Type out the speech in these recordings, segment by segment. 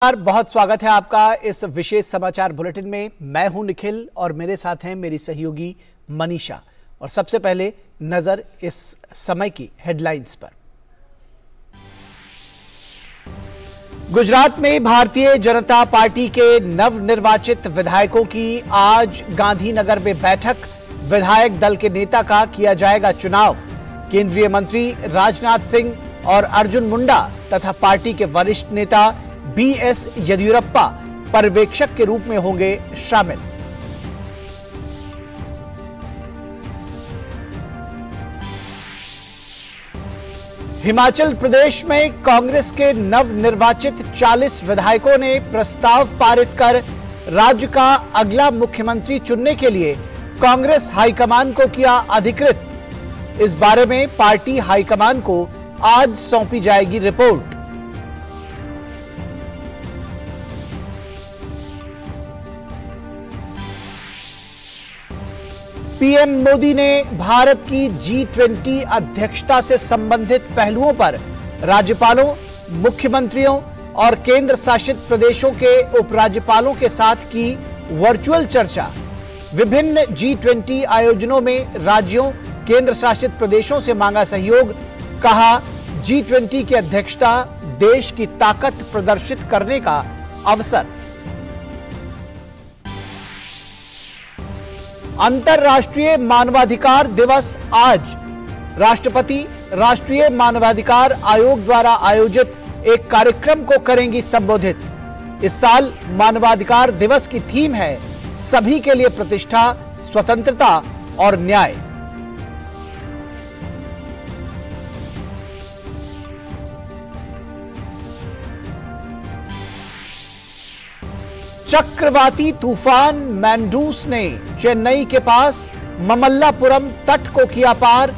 बहुत स्वागत है आपका इस विशेष समाचार बुलेटिन में। मैं हूं निखिल और मेरे साथ हैं मेरी सहयोगी मनीषा। और सबसे पहले नजर इस समय की हेडलाइंस पर। गुजरात में भारतीय जनता पार्टी के नवनिर्वाचित विधायकों की आज गांधीनगर में बैठक। विधायक दल के नेता का किया जाएगा चुनाव। केंद्रीय मंत्री राजनाथ सिंह और अर्जुन मुंडा तथा पार्टी के वरिष्ठ नेता बीएस येदियुरप्पा पर्यवेक्षक के रूप में होंगे शामिल। हिमाचल प्रदेश में कांग्रेस के नवनिर्वाचित 40 विधायकों ने प्रस्ताव पारित कर राज्य का अगला मुख्यमंत्री चुनने के लिए कांग्रेस हाईकमान को किया अधिकृत। इस बारे में पार्टी हाईकमान को आज सौंपी जाएगी रिपोर्ट। पीएम मोदी ने भारत की G20 अध्यक्षता से संबंधित पहलुओं पर राज्यपालों, मुख्यमंत्रियों और केंद्र शासित प्रदेशों के उपराज्यपालों के साथ की वर्चुअल चर्चा। विभिन्न G20 आयोजनों में राज्यों, केंद्र शासित प्रदेशों से मांगा सहयोग। कहा, G20 की अध्यक्षता देश की ताकत प्रदर्शित करने का अवसर। अंतर्राष्ट्रीय मानवाधिकार दिवस आज। राष्ट्रपति राष्ट्रीय मानवाधिकार आयोग द्वारा आयोजित एक कार्यक्रम को करेंगी संबोधित। इस साल मानवाधिकार दिवस की थीम है सभी के लिए प्रतिष्ठा, स्वतंत्रता और न्याय। चक्रवाती तूफान मैंडूस ने चेन्नई के पास ममल्लापुरम तट को किया पार।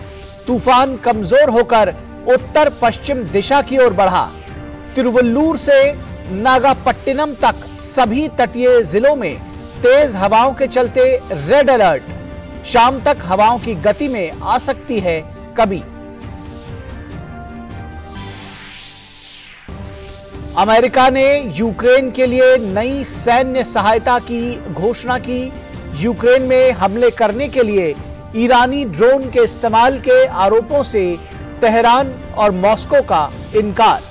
तूफान कमजोर होकर उत्तर पश्चिम दिशा की ओर बढ़ा। तिरुवल्लूर से नागापट्टिनम तक सभी तटीय जिलों में तेज हवाओं के चलते रेड अलर्ट। शाम तक हवाओं की गति में आ सकती है कमी। अमेरिका ने यूक्रेन के लिए नई सैन्य सहायता की घोषणा की। यूक्रेन में हमले करने के लिए ईरानी ड्रोन के इस्तेमाल के आरोपों से तेहरान और मॉस्को का इनकार।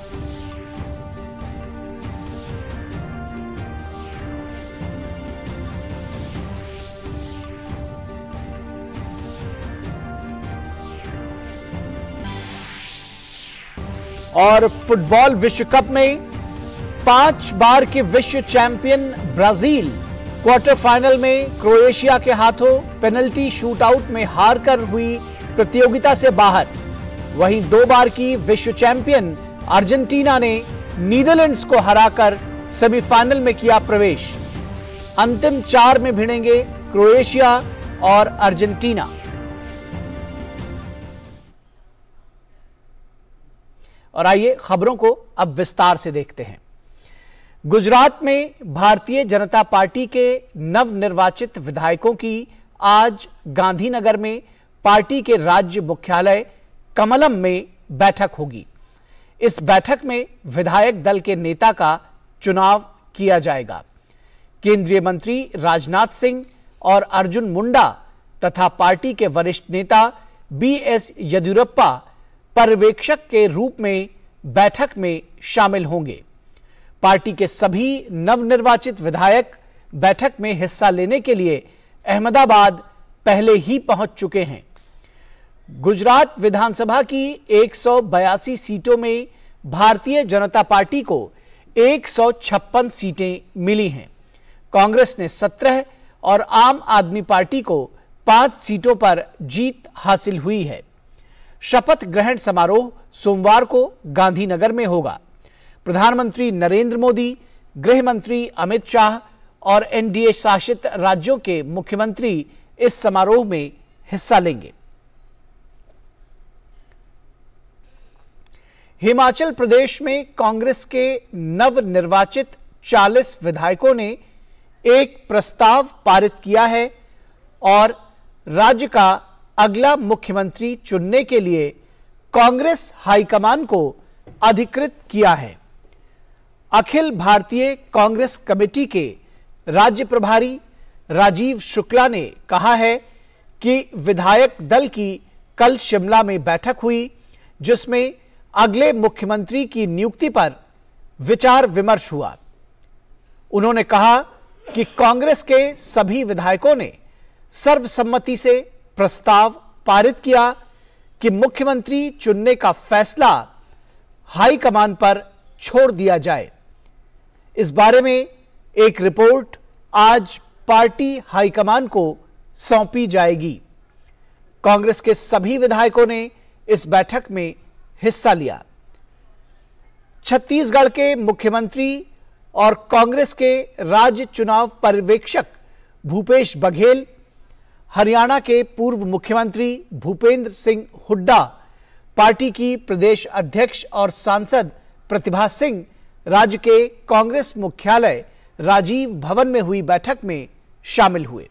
और फुटबॉल विश्व कप में 5 बार के विश्व चैंपियन ब्राजील क्वार्टर फाइनल में क्रोएशिया के हाथों पेनल्टी शूटआउट में हारकर हुई प्रतियोगिता से बाहर। वहीं 2 बार की विश्व चैंपियन अर्जेंटीना ने नीदरलैंड्स को हराकर सेमीफाइनल में किया प्रवेश। अंतिम 4 में भिड़ेंगे क्रोएशिया और अर्जेंटीना। और आइए खबरों को अब विस्तार से देखते हैं। गुजरात में भारतीय जनता पार्टी के नवनिर्वाचित विधायकों की आज गांधीनगर में पार्टी के राज्य मुख्यालय कमलम में बैठक होगी। इस बैठक में विधायक दल के नेता का चुनाव किया जाएगा। केंद्रीय मंत्री राजनाथ सिंह और अर्जुन मुंडा तथा पार्टी के वरिष्ठ नेता बीएस येदियुरप्पा पर्यवेक्षक के रूप में बैठक में शामिल होंगे। पार्टी के सभी नवनिर्वाचित विधायक बैठक में हिस्सा लेने के लिए अहमदाबाद पहले ही पहुंच चुके हैं। गुजरात विधानसभा की 182 सीटों में भारतीय जनता पार्टी को 156 सीटें मिली हैं। कांग्रेस ने 17 और आम आदमी पार्टी को 5 सीटों पर जीत हासिल हुई है। शपथ ग्रहण समारोह सोमवार को गांधीनगर में होगा। प्रधानमंत्री नरेंद्र मोदी, गृह मंत्री अमित शाह और एनडीए शासित राज्यों के मुख्यमंत्री इस समारोह में हिस्सा लेंगे। हिमाचल प्रदेश में कांग्रेस के नवनिर्वाचित 40 विधायकों ने एक प्रस्ताव पारित किया है और राज्य का अगला मुख्यमंत्री चुनने के लिए कांग्रेस हाईकमान को अधिकृत किया है। अखिल भारतीय कांग्रेस कमेटी के राज्य प्रभारी राजीव शुक्ला ने कहा है कि विधायक दल की कल शिमला में बैठक हुई, जिसमें अगले मुख्यमंत्री की नियुक्ति पर विचार विमर्श हुआ। उन्होंने कहा कि कांग्रेस के सभी विधायकों ने सर्वसम्मति से प्रस्ताव पारित किया कि मुख्यमंत्री चुनने का फैसला हाईकमान पर छोड़ दिया जाए। इस बारे में एक रिपोर्ट आज पार्टी हाईकमान को सौंपी जाएगी। कांग्रेस के सभी विधायकों ने इस बैठक में हिस्सा लिया। छत्तीसगढ़ के मुख्यमंत्री और कांग्रेस के राज्य चुनाव पर्यवेक्षक भूपेश बघेल, हरियाणा के पूर्व मुख्यमंत्री भूपेंद्र सिंह हुड्डा, पार्टी की प्रदेश अध्यक्ष और सांसद प्रतिभा सिंह राज्य के कांग्रेस मुख्यालय राजीव भवन में हुई बैठक में शामिल हुए।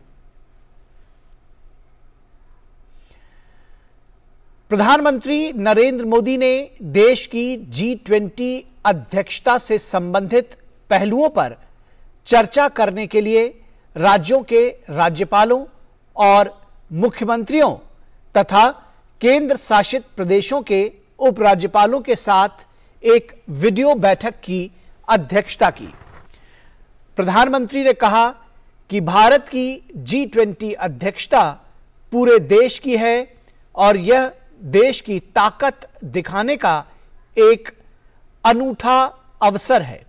प्रधानमंत्री नरेंद्र मोदी ने देश की G20 अध्यक्षता से संबंधित पहलुओं पर चर्चा करने के लिए राज्यों के राज्यपालों और मुख्यमंत्रियों तथा केंद्र शासित प्रदेशों के उपराज्यपालों के साथ एक वीडियो बैठक की अध्यक्षता की। प्रधानमंत्री ने कहा कि भारत की G20 अध्यक्षता पूरे देश की है और यह देश की ताकत दिखाने का एक अनूठा अवसर है।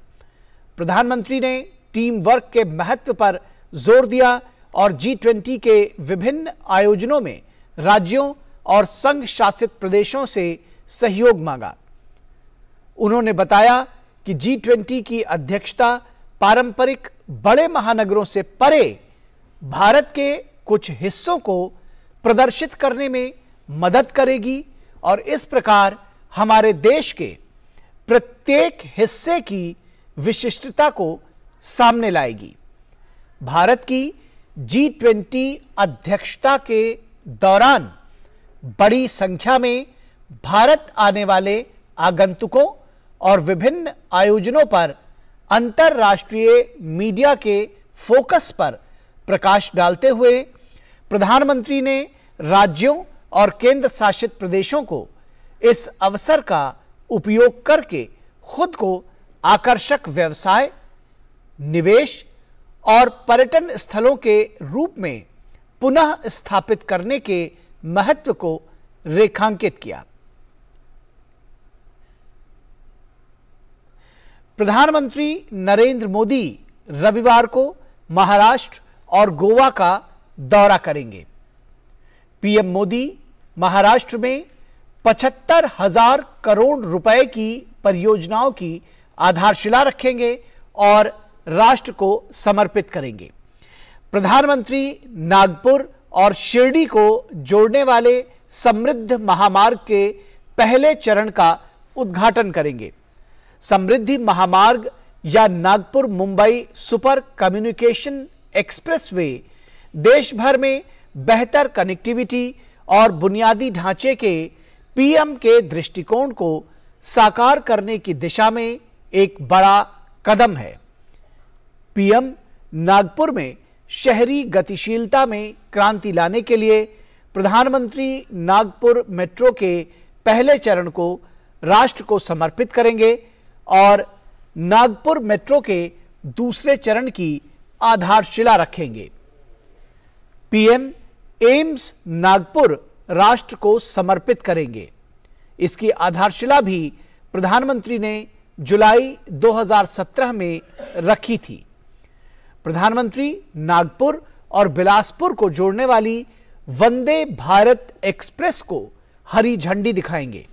प्रधानमंत्री ने टीम वर्क के महत्व पर जोर दिया और G20 के विभिन्न आयोजनों में राज्यों और संघ शासित प्रदेशों से सहयोग मांगा। उन्होंने बताया कि G20 की अध्यक्षता पारंपरिक बड़े महानगरों से परे भारत के कुछ हिस्सों को प्रदर्शित करने में मदद करेगी और इस प्रकार हमारे देश के प्रत्येक हिस्से की विशिष्टता को सामने लाएगी। भारत की G20 अध्यक्षता के दौरान बड़ी संख्या में भारत आने वाले आगंतुकों और विभिन्न आयोजनों पर अंतरराष्ट्रीय मीडिया के फोकस पर प्रकाश डालते हुए प्रधानमंत्री ने राज्यों और केंद्र शासित प्रदेशों को इस अवसर का उपयोग करके खुद को आकर्षक व्यवसाय, निवेश और पर्यटन स्थलों के रूप में पुनः स्थापित करने के महत्व को रेखांकित किया। प्रधानमंत्री नरेंद्र मोदी रविवार को महाराष्ट्र और गोवा का दौरा करेंगे। पीएम मोदी महाराष्ट्र में 75,000 करोड़ रुपए की परियोजनाओं की आधारशिला रखेंगे और राष्ट्र को समर्पित करेंगे। प्रधानमंत्री नागपुर और शिरडी को जोड़ने वाले समृद्ध महामार्ग के पहले चरण का उद्घाटन करेंगे। समृद्धि महामार्ग या Nagpur Mumbai super communication expressway देश भर में बेहतर कनेक्टिविटी और बुनियादी ढांचे के पीएम के दृष्टिकोण को साकार करने की दिशा में एक बड़ा कदम है। पीएम नागपुर में शहरी गतिशीलता में क्रांति लाने के लिए प्रधानमंत्री नागपुर मेट्रो के पहले चरण को राष्ट्र को समर्पित करेंगे और नागपुर मेट्रो के दूसरे चरण की आधारशिला रखेंगे। पीएम एम्स नागपुर राष्ट्र को समर्पित करेंगे। इसकी आधारशिला भी प्रधानमंत्री ने जुलाई 2017 में रखी थी। प्रधानमंत्री नागपुर और बिलासपुर को जोड़ने वाली वंदे भारत एक्सप्रेस को हरी झंडी दिखाएंगे।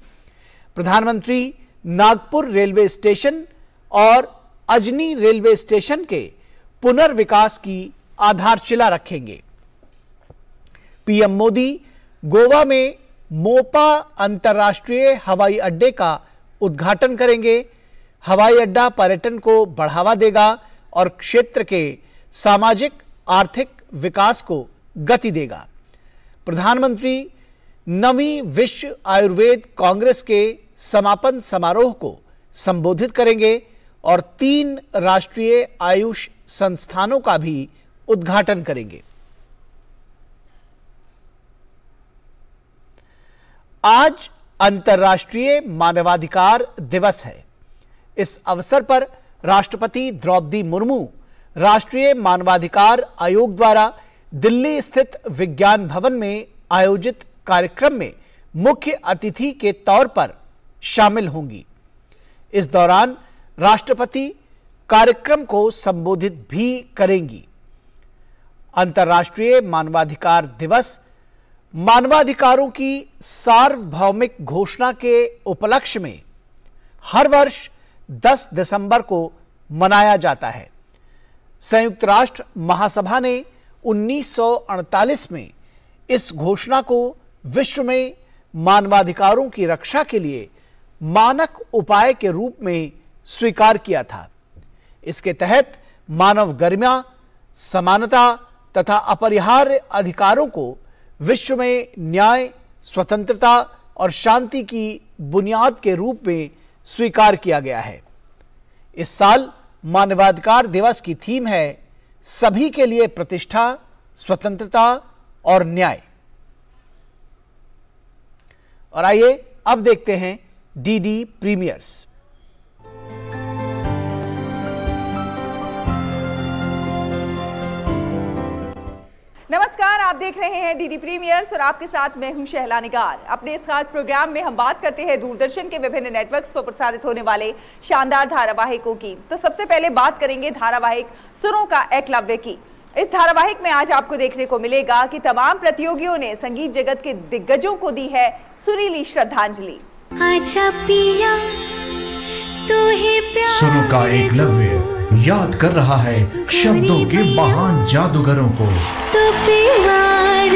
प्रधानमंत्री नागपुर रेलवे स्टेशन और अजनी रेलवे स्टेशन के पुनर्विकास की आधारशिला रखेंगे। पीएम मोदी गोवा में मोपा अंतर्राष्ट्रीय हवाई अड्डे का उद्घाटन करेंगे। हवाई अड्डा पर्यटन को बढ़ावा देगा और क्षेत्र के सामाजिक आर्थिक विकास को गति देगा। प्रधानमंत्री 9वीं विश्व आयुर्वेद कांग्रेस के समापन समारोह को संबोधित करेंगे और 3 राष्ट्रीय आयुष संस्थानों का भी उद्घाटन करेंगे। आज अंतर्राष्ट्रीय मानवाधिकार दिवस है। इस अवसर पर राष्ट्रपति द्रौपदी मुर्मू राष्ट्रीय मानवाधिकार आयोग द्वारा दिल्ली स्थित विज्ञान भवन में आयोजित कार्यक्रम में मुख्य अतिथि के तौर पर शामिल होंगी। इस दौरान राष्ट्रपति कार्यक्रम को संबोधित भी करेंगी। अंतर्राष्ट्रीय मानवाधिकार दिवस मानवाधिकारों की सार्वभौमिक घोषणा के उपलक्ष्य में हर वर्ष 10 दिसंबर को मनाया जाता है। संयुक्त राष्ट्र महासभा ने 1948 में इस घोषणा को विश्व में मानवाधिकारों की रक्षा के लिए मानक उपाय के रूप में स्वीकार किया था। इसके तहत मानव गरिमा, समानता तथा अपरिहार्य अधिकारों को विश्व में न्याय, स्वतंत्रता और शांति की बुनियाद के रूप में स्वीकार किया गया है। इस साल मानवाधिकार दिवस की थीम है सभी के लिए प्रतिष्ठा, स्वतंत्रता और न्याय। और आइए अब देखते हैं डीडी प्रीमियर्स। नमस्कार, आप देख रहे हैं डीडी प्रीमियर्स और आपके साथ मैं हूं शहला निगार। अपने इस खास प्रोग्राम में हम बात करते हैं दूरदर्शन के विभिन्न नेटवर्क्स पर प्रसारित होने वाले शानदार धारावाहिकों की। तो सबसे पहले बात करेंगे धारावाहिक सुरों का एकलव्य की। इस धारावाहिक में आज आपको देखने को मिलेगा कि तमाम प्रतियोगियों ने संगीत जगत के दिग्गजों को दी है सुरीली श्रद्धांजलि। आजा पिया तू ही प्यार, सुरों का एकलव्य याद कर रहा है शब्दों के महान जादूगरों को। तो प्यार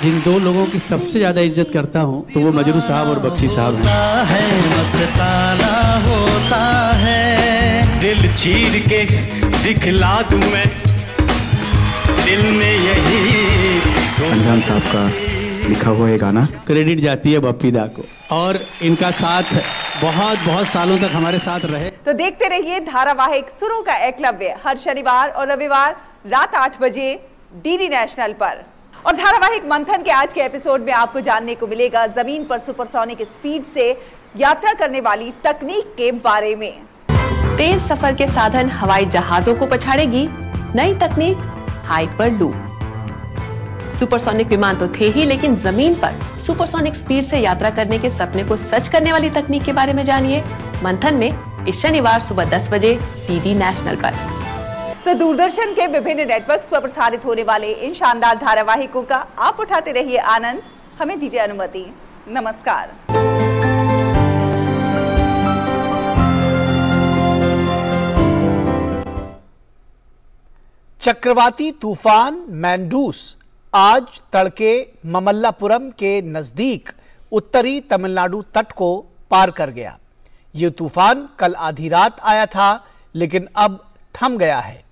जिन दो लोगों की सबसे ज्यादा इज्जत करता हूँ तो वो मजरू साहब और बख्शी साहब हैं। मस्ताना होता है, दिल चीर के दिखला दूं मैं, दिल में यही अनजान साहब का लिखा हुआ ये गाना क्रेडिट जाती है बप्पी दा को और इनका साथ बहुत सालों तक हमारे साथ रहे। तो देखते रहिए धारावाहिक सुरों का एकलव्य हर शनिवार और रविवार रात 8 बजे डीडी नेशनल पर। और धारावाहिक मंथन के आज के एपिसोड में आपको जानने को मिलेगा जमीन पर सुपरसोनिक स्पीड से यात्रा करने वाली तकनीक के बारे में। तेज सफर के साधन हवाई जहाजों को पछाड़ेगी नई तकनीक हाइपरलूप। सुपरसोनिक विमान तो थे ही, लेकिन जमीन पर सुपरसोनिक स्पीड से यात्रा करने के सपने को सच करने वाली तकनीक के बारे में जानिए मंथन में इस शनिवार सुबह 10 बजे डीडी नेशनल पर। तो दूरदर्शन के विभिन्न नेटवर्क्स पर प्रसारित होने वाले इन शानदार धारावाहिकों का आप उठाते रहिए आनंद। हमें दीजिए अनुमति। नमस्कार। चक्रवाती तूफान मैंडूस आज तड़के ममल्लापुरम के नजदीक उत्तरी तमिलनाडु तट को पार कर गया। यह तूफान कल आधी रात आया था, लेकिन अब थम गया है।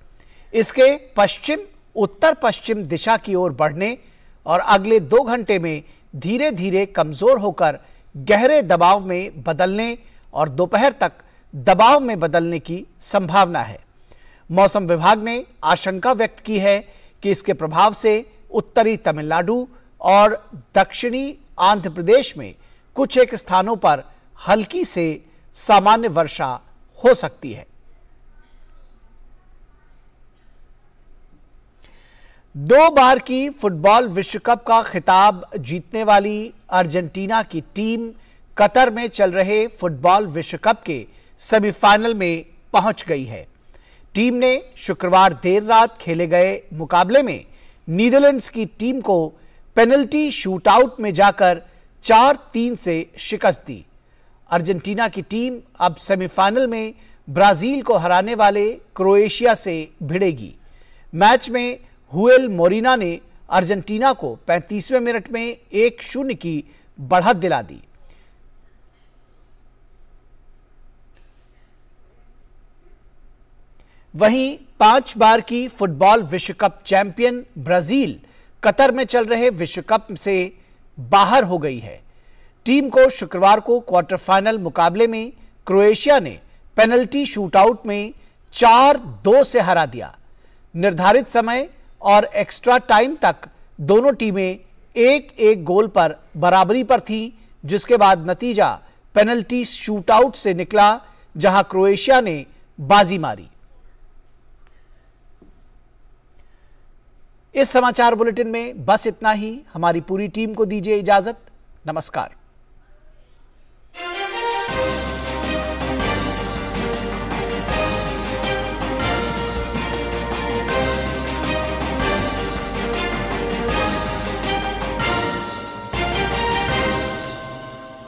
इसके पश्चिम उत्तर पश्चिम दिशा की ओर बढ़ने और अगले 2 घंटे में धीरे धीरे कमजोर होकर गहरे दबाव में बदलने और दोपहर तक दबाव में बदलने की संभावना है। मौसम विभाग ने आशंका व्यक्त की है कि इसके प्रभाव से उत्तरी तमिलनाडु और दक्षिणी आंध्र प्रदेश में कुछ एक स्थानों पर हल्की से सामान्य वर्षा हो सकती है। 2 बार की फुटबॉल विश्व कप का खिताब जीतने वाली अर्जेंटीना की टीम कतर में चल रहे फुटबॉल विश्व कप के सेमीफाइनल में पहुंच गई है। टीम ने शुक्रवार देर रात खेले गए मुकाबले में नीदरलैंड्स की टीम को पेनल्टी शूटआउट में जाकर 4-3 से शिकस्त दी। अर्जेंटीना की टीम अब सेमीफाइनल में ब्राजील को हराने वाले क्रोएशिया से भिड़ेगी। मैच में हुएल मोरिना ने अर्जेंटीना को 35वें मिनट में 1-0 की बढ़त दिला दी। वहीं 5 बार की फुटबॉल विश्व कप चैंपियन ब्राजील कतर में चल रहे विश्व कप से बाहर हो गई है। टीम को शुक्रवार को क्वार्टर फाइनल मुकाबले में क्रोएशिया ने पेनल्टी शूटआउट में 4-2 से हरा दिया। निर्धारित समय और एक्स्ट्रा टाइम तक दोनों टीमें 1-1 गोल पर बराबरी पर थीं, जिसके बाद नतीजा पेनल्टी शूटआउट से निकला, जहां क्रोएशिया ने बाजी मारी। इस समाचार बुलेटिन में बस इतना ही। हमारी पूरी टीम को दीजिए इजाजत। नमस्कार।